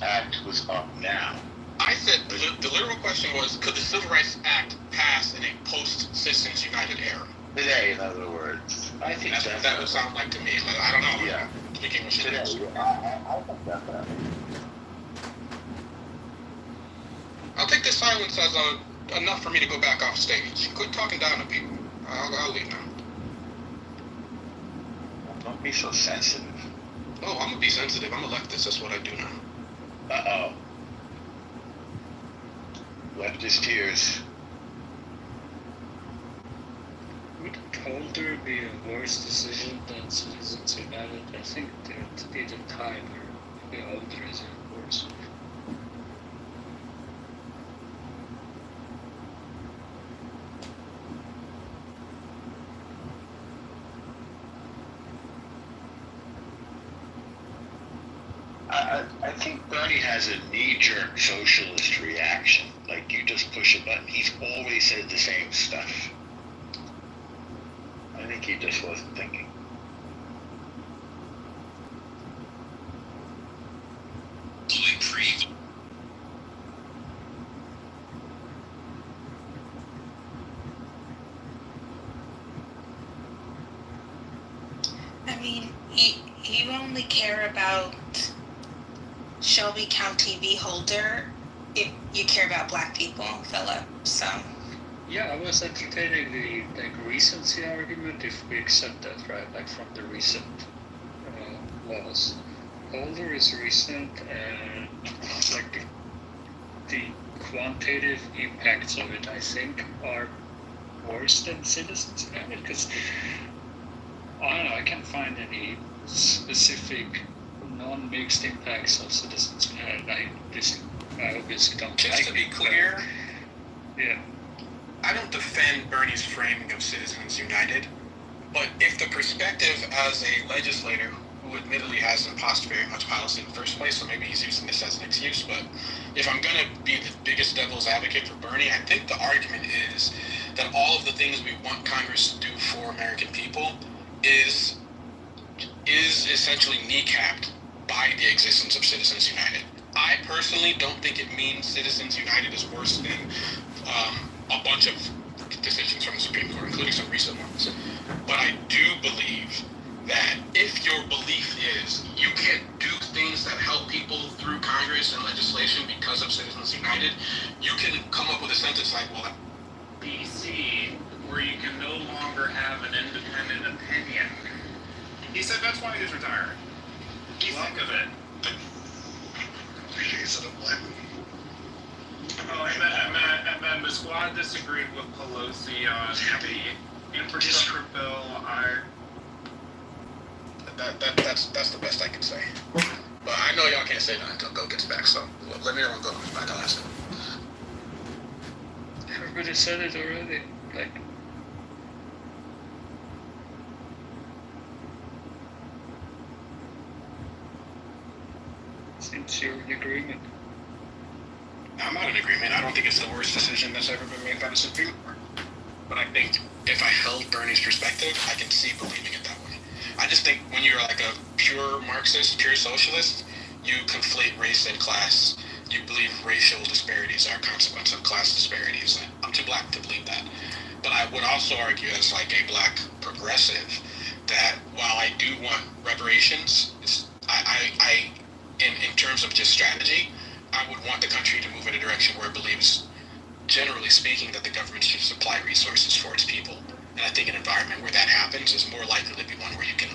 Act was up now. I said the literal question was, could the Civil Rights Act pass in a post-Citizens United era? Today, in other words. I think that's what that would sound like to me. Like, I don't know. Yeah. Speaking with today, I think definitely. I'll take this silence as enough for me to go back off stage. Quit talking down to people. I'll leave now. Don't be so sensitive. Oh, I'm gonna be sensitive. I'm a leftist. That's what I do now. Uh-oh. Leftist tears. Would Holder be a worse decision than Citizens United? I think there'd be the time where maybe Holder is worse. I think Bernie has a knee-jerk socialist reaction. Like, you just push a button. He's always said the same stuff. I think he just wasn't thinking. I mean, you only care about Shelby County v. Holder if you care about black people, Philip. So. Yeah, I was entertaining the recency argument if we accept that, right? Like from the recent laws. Holder is recent, and like the quantitative impacts of it, I think, are worse than Citizens United, because I don't know, I can't find any specific non-mixed impacts of Citizens United. I obviously don't. Just to be clear, yeah. I don't defend Bernie's framing of Citizens United, but if the perspective as a legislator who admittedly hasn't passed very much policy in the first place, so maybe he's using this as an excuse, but if I'm going to be the biggest devil's advocate for Bernie, I think the argument is that all of the things we want Congress to do for American people is essentially kneecapped by the existence of Citizens United. I personally don't think it means Citizens United is worse than a bunch of decisions from the Supreme Court, including some recent ones. But I do believe that if your belief is you can't do things that help people through Congress and legislation because of Citizens United, you can come up with a sentence like, well, BC, where you can no longer have an independent opinion. He said that's why he's retiring. You think of it. 3 days of the black. Oh, and then the squad disagreed with Pelosi on the infrastructure bill. That's the best I can say. But I know y'all can't say that until Bill gets back, so let me know when Bill comes back. I'll ask him. Everybody said it already. Like, seems you're in agreement. I'm not in agreement. I don't think it's the worst decision that's ever been made by the Supreme Court. But I think if I held Bernie's perspective, I can see believing it that way. I just think when you're like a pure Marxist, pure socialist, you conflate race and class. You believe racial disparities are a consequence of class disparities. I'm too black to believe that. But I would also argue as like a black progressive that while I do want reparations, in terms of just strategy, I would want the country to move in a direction where it believes, generally speaking, that the government should supply resources for its people. And I think an environment where that happens is more likely to be one where you can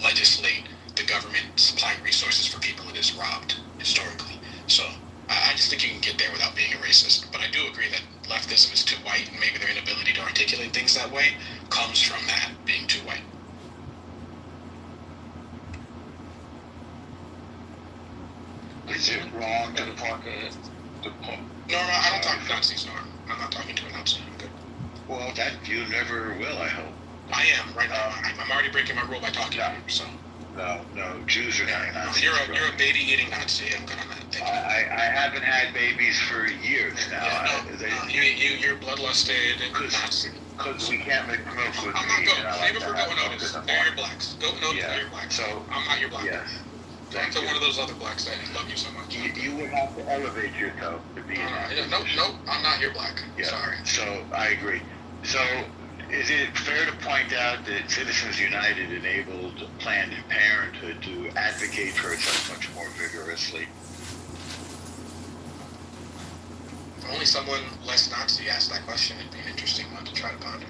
legislate the government supplying resources for people it is robbed historically. So I just think you can get there without being a racist. But I do agree that leftism is too white, and maybe their inability to articulate things that way comes from that being too white. Is it wrong to talk No, I don't talk to Nazis, no. I'm not talking to a Nazi. I'm good. Well, that you never will, I hope. I am, right now. I'm already breaking my rule by talking to you, so. No, Jews are not Nazis. You're a baby-eating Nazi. I'm good on that. Thank you. I haven't had babies for years now. You're bloodlusted and Nazi. Because we can't make milk with I'm not meat. going. Maybe for goat notice. They're your blacks. Goat notice, they're your blacks. So, I'm not your black. Yes. Thank to you. one of those other blacks that love you so much. You would have to elevate yourself to be in that position. Nope, I'm not your black. Yeah. Sorry. So I agree. So is it fair to point out that Citizens United enabled Planned Parenthood to advocate for itself much more vigorously? If only someone less Nazi asked that question, it'd be an interesting one to try to ponder.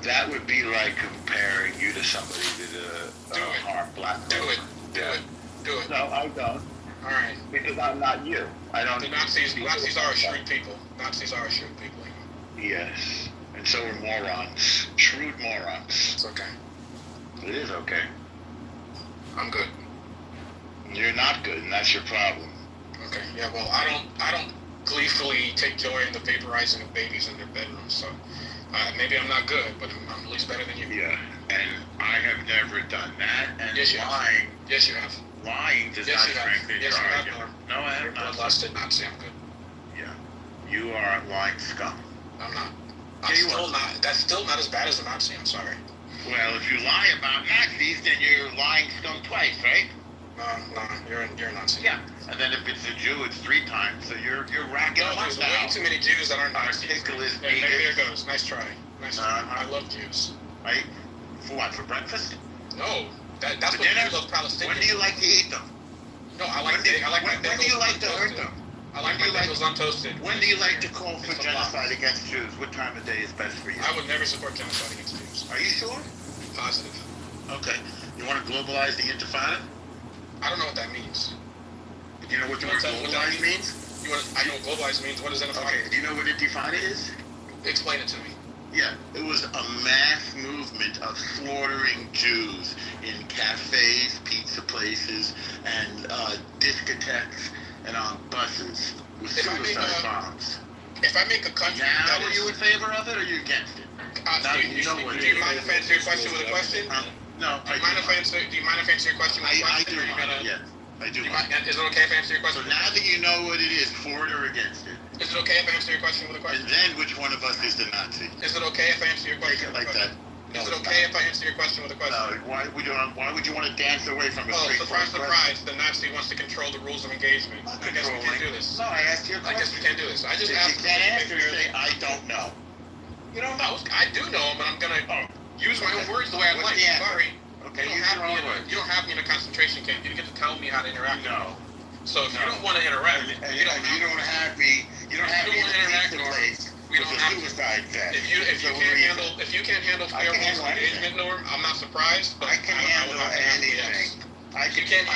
That would be like comparing you to somebody that harmed black Do folks. it. No, I don't. All right. Because I'm not you. I don't. The Nazis are shrewd people. Nazis are shrewd people. Yes. And so are morons. Shrewd morons. It's okay. It is okay. I'm good. You're not good, and that's your problem. Okay. Yeah. Well, I don't gleefully take joy in the vaporizing of babies in their bedrooms. So maybe I'm not good, but I'm at least better than you. Yeah. And I have never done that. And Yes, you lying. have. Yes, you have. Lying does Yes, not you have. strengthen Yes, your you have, argument. Norm. No, I You're have not. bloodlusted Nazi. I'm good. Yeah. You are a lying scum. I'm not. That's still not as bad as a Nazi. I'm sorry. Well, if you lie about Nazis, then you're lying scum twice, right? No, you're a Nazi. Yeah. And then if it's a Jew, it's 3 times. So you're racking No, up there's now. way too many Jews that aren't Nazis. Ridiculous There bigots. goes. Nice try. I love Jews. Right? For what? For breakfast? No, that's For what dinner? Jews love Palestinians. When do you like to eat them? No, I like my When do you like to hurt untoasted. them? I like my bagels untoasted. When do you like to call for It's a genocide against Jews? What time of day is best for you? I would never support genocide against Jews. Are you sure? Positive. Okay. You want to globalize the Intifada? I don't know what that means. Do you know what the You word wanna tell me what that globalize means? I know what globalize means. What does that Okay. Do you know what Intifada is? Explain it to me. Yeah, it was a mass movement of slaughtering Jews in cafes, pizza places, and discotheques, and on buses with If I make suicide a- bombs. If I make a country Now, that are is, you in favor of it, or are you against it? Now do you know what you it is. mind if I answer your question with a question? No, Do you mind if I answer your question with a I question? do or you mind, gotta- yes. I do you mind. mind- Is it okay if I answer your So question? now that you know what it is, for it or against it, Is it okay if I answer your question with a question? and then which one of us is the Nazi? Is it okay if I answer your Take question it with a like question? that. Is it okay if I answer your question with a question? No, why would you want to dance away from a Oh, straightforward surprise, question? surprise, the Nazi wants to control the rules of engagement. Not I guess we can't controlling. do this. No, I asked you a I question. guess we can't do this. I just If asked you can't answer, if say, I don't know. You don't know. I do know him, but I'm gonna use my own words the way I What's like. the answer? Sorry. Okay, You use don't have your me own in a- words. You don't have me in a concentration camp. You don't get to tell me how to interact. No. So if you No. don't want to interact, And you don't you have don't have me. You don't have You me in don't the wanna interact, pizza Norm. place We with don't a have to. suicide vest. If you So can't handle I fair can rules handle of anything. engagement, Norm, I'm not surprised. But I can would handle have to have anything. yes. I You can. can't.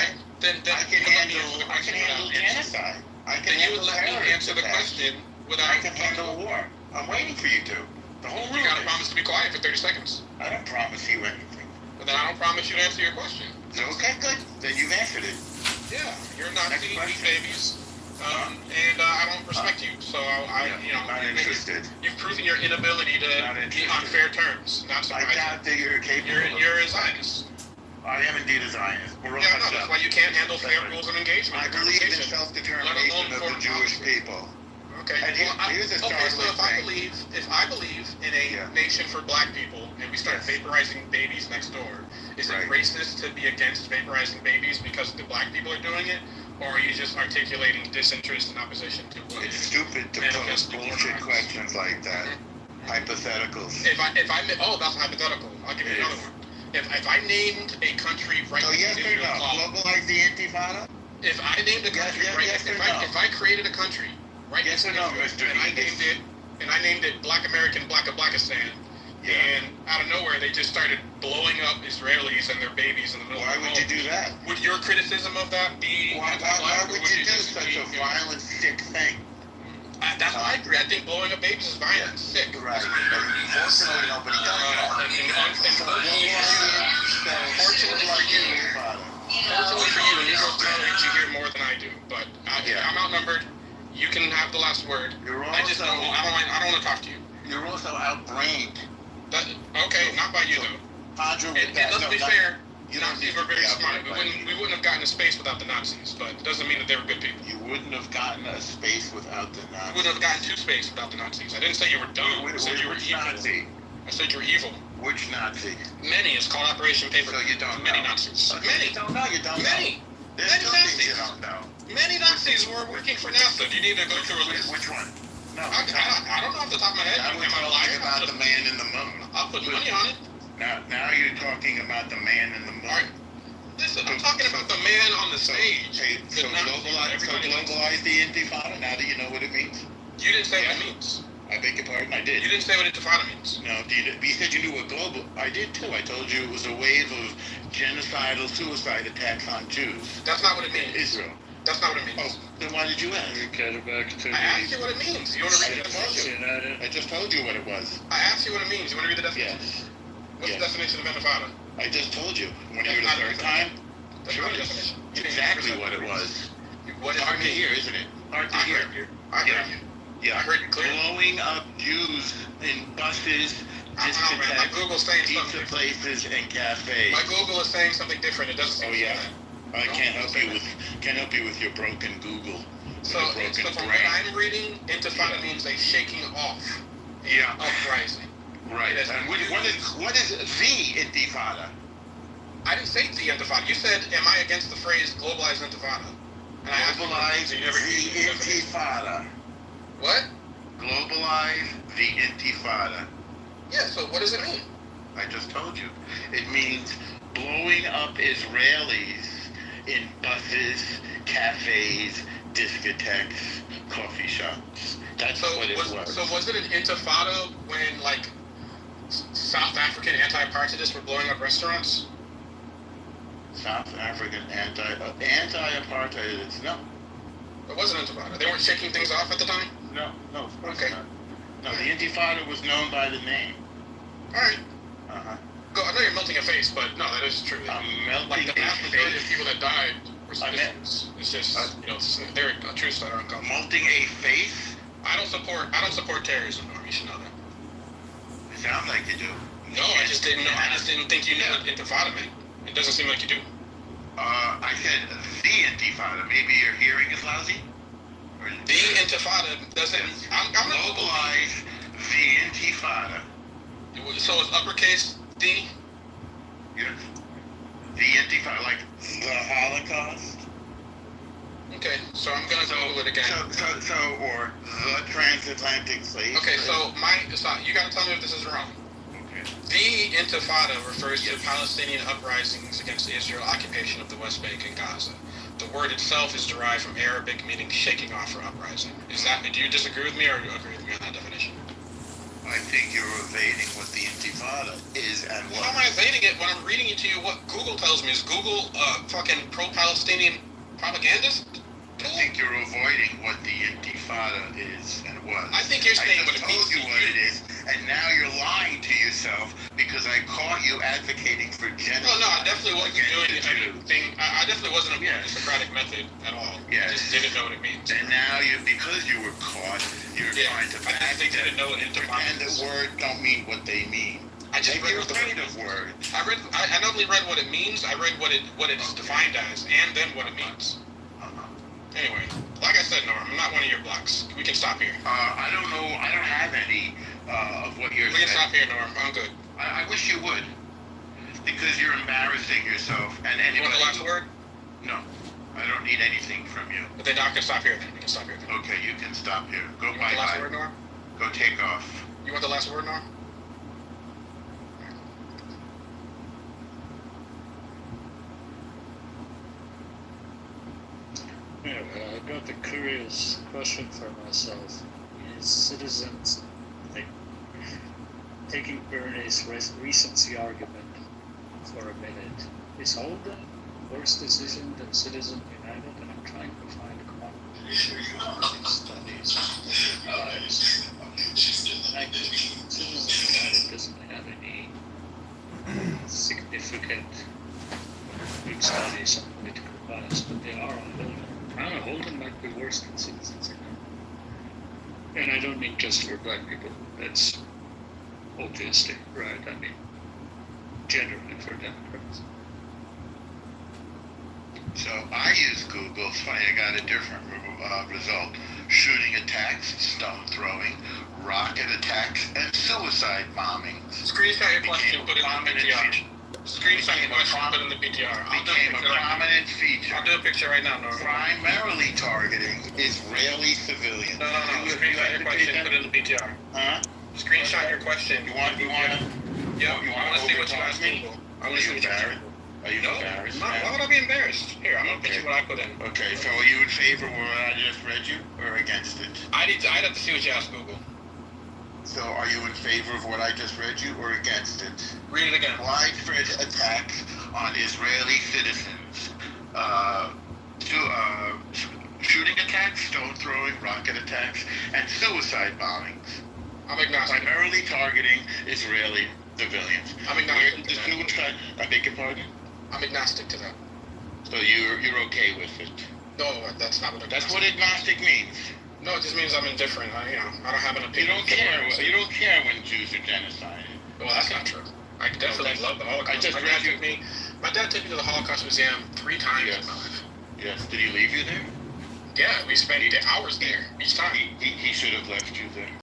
Then I can you let me answer the handle. I question can handle without answering. genocide. I can Then you handle would let me terrorist answer the attacks. question without. I can handle a war. I'm waiting for you to. The whole room. You gotta is. promise to be quiet for 30 seconds. I don't promise you anything. But then I don't promise you to answer your question. So, okay, good. Then you've answered it. Yeah, you're not Next eating question. babies, and I don't respect you. So Not interested. you've proven your inability Not to be interested. on fair terms. Not I surprising. doubt that you're capable. You're a Zionist. I am indeed a Zionist. We're all Yeah, no, that's why you can't handle fair Separate. rules of engagement. I in believe in conversation. self-determination Let of alone the Jewish foreign people. Okay. And here's a So startling if I thing. believe in a Yeah. nation for black people, and we start Yes. vaporizing babies next door, is it Right. racist to be against vaporizing babies because the black people are doing it, or are you just articulating disinterest and opposition to what? It's stupid to pose bullshit questions like that. Hypotheticals. If I oh, that's hypothetical. I'll give you It another is. one. If I named a country right So next yes to or Israel no? called, Globalize the Intifada? if I named a country Yes, right yes next, or no? if I created a country right Yes next or to no, Israel, Mr. Edith? and I named it Black American Blackistan, Yeah. and out of nowhere they just started blowing up Israelis and their babies in the middle Why of the would you home. do that? Would your criticism of that be Why anti-black, or would you do just such be, a violent, sick thing? That's what I agree. I think blowing up babies is violent and sick. Right. But unfortunately, nobody does that. Unfortunately for you, the Negro tolerance you hear more than I do. But Yeah. I'm outnumbered. You can have the last word. You're I just also- know I don't want to talk to you. You're also outbrained. Okay, not by you though. Conjure with And that. let's No, be not- fair. You don't Nazis need were to be very smart. outbrained by me. We wouldn't have gotten to space without the Nazis, but it doesn't mean that they were good people. You wouldn't have gotten a space without the We Nazis. wouldn't have gotten to space without the Nazis. I didn't say you were dumb. I said you were Which evil. Nazi? I said you were evil. Which Nazi? Many. It's called Operation Paper. So you don't Many know. Nazis. Okay, Many. You don't know. You don't Many. know. There's Many two things you Nazis. don't know. Many Nazis were working for NASA. Do you need to go through a list? Which one? No. I don't know off the top of my head. Now we're talking about the man in the moon. I'll put money on it. Now you're talking about the man in the moon. All right. Listen, I'm talking about the man on the stage. Hey, so The Nazi, globalize the Intifada. Now do you know what it means? You didn't say what it means. I beg your pardon. I did. You didn't say what Intifada means. No, you said you knew what global. I did too. I told you it was a wave of genocidal suicide attacks on Jews. That's not what it in means. Israel. That's not what it means. Oh, then why did you ask? We get back to I asked you what it means. You want to read the definition? United. I just told you what it was. I asked you what it means. You want to read the definition? Yes. What's Yes. the definition of Intifada? I just told you. Want to hear That's the not third the time? That's Sure. not the definition. It's exactly what it was. What It's does hard it to mean? hear, isn't it? Hard to I hear. heard you. I heard you. Yeah. I heard you clearly. Blowing up Jews in buses, I don't know, man. My discotheques, Google's saying pizza something. places, and cafes. My Google is saying something different. It doesn't seem Oh to yeah. say I No, can't don't help say you with your broken Google. that. With So, your broken from brain. what I'm reading, Intifada means a shaking off, Yeah. uprising. Right. It is And what is the Intifada? I didn't say the Intifada. You said, am I against the phrase globalized Intifada? And I asked you, Globalize so you never gave me the the definition. Intifada. What? Globalize the Intifada. Yeah, so what does it mean? I just told you. It means blowing up Israelis in buses, cafes, discotheques, coffee shops. That's So what it was. So was it an Intifada when, like, South African anti-apartheidists were blowing up restaurants? South African anti-apartheid. No, It wasn't Intifada. They weren't shaking things off at the time? no, of course Okay. not. No, the Intifada was known by the name. Alright. Uh-huh. Go, I know you're melting a face, but no, that is true. I'm melting Like, the vast a majority of face. people that died were I meant- citizens. It's just, they're a truth that are uncomfortable. Molting a face? I don't support terrorism, Norm. You should know that. It sounds like you do. No, I just didn't know. I just didn't think you knew what Intifada meant. It doesn't seem like you do. I said the Intifada. Maybe your hearing is lousy? Or The Intifada doesn't. I'm gonna globalize the Intifada. So it's uppercase D. Yes. The Intifada, like the Holocaust. Okay, so I'm gonna Google it again. Or the transatlantic slave. Okay, trade. so you gotta tell me if this is wrong. Okay. The Intifada refers to Palestinian uprisings against the Israel occupation of the West Bank and Gaza. The word itself is derived from Arabic meaning shaking off or uprising. Do you disagree with me or do you agree with me on that definition? I think you're evading what the Intifada is and what. How am I evading it when I'm reading it to you? What Google tells me is Google fucking pro-Palestinian propagandist? I think you're avoiding what the Intifada is and was. I think you're saying what it I just means told you to what you. it is, and now you're lying to yourself because I caught you advocating for genocide. No, I definitely wasn't doing against the Jews. anything. I definitely wasn't employing Yes. the Socratic method at all. Yes. I just didn't know what it means. And now because you were caught, you're Yeah, trying to I just didn't know what Intifada pretend is. that words don't mean what they mean. I just Maybe read you're what the afraid of words. I not only read what it means, I read what it's defined as, and then what it means. Anyway, like I said, Norm, I'm not one of your blocks. We can stop here. I don't know. I don't have any of what you're We can saying. stop here, Norm. I'm good. I wish you would, because you're embarrassing yourself and anybody. You want the last word? No, I don't need anything from you. But then I can stop here. Then we can stop here. Then. Okay, you can stop here. Go You want the last word, bye-bye. Norm? Go take off. You want the last word, Norm? Yeah, I got a curious question for myself. Is citizens taking Bernie's recency argument for a minute? Is Holden worse decision than Citizen United? And I'm trying to find a quantification studies. Citizen United doesn't have any significant big studies on political bias, but they are on Holden. I don't know, Holden might be worse than Citizens United. And I don't mean just for black people, that's obviously right. I mean, generally for Democrats. So I use Google. It's funny, I got a different result. shooting attacks, stone throwing, rocket attacks, and suicide bombings. Screenshot your question, put it in the PTR. Screenshot your question, put it in the PTR. Became a prominent feature. I'll do a picture right now, Norman. Primarily targeting Israeli civilians. No. Screenshot your question, put it in the PTR. Huh? Screenshot your question. You want? Yeah, I want to see what you asked Google. I want to see what you asked Google. Are you embarrassed? No, why would I be embarrassed? Here, I'm gonna put you what I put in. Okay, so are you in favor of what I just read you, or against it? I'd have to see what you asked Google. So are you in favor of what I just read you, or against it? Read it again. Widespread attacks on Israeli citizens. Shooting attacks, stone throwing, rocket attacks, and suicide bombings. I'm agnostic. Primarily targeting Israeli civilians. I'm Where agnostic did the to that. suicide? I beg your pardon? I'm agnostic to that. So you're okay with it? No, that's not what That's agnostic. what agnostic means. No, it just means I'm indifferent. I don't have an You opinion. don't care. You don't care when Jews are genocided. Well, that's not true. I definitely love the Holocaust. I just my dad took me to the Holocaust Museum 3 times in my life. Yes. Did he leave you there? Yeah, we spent hours there each time. He should have left you there.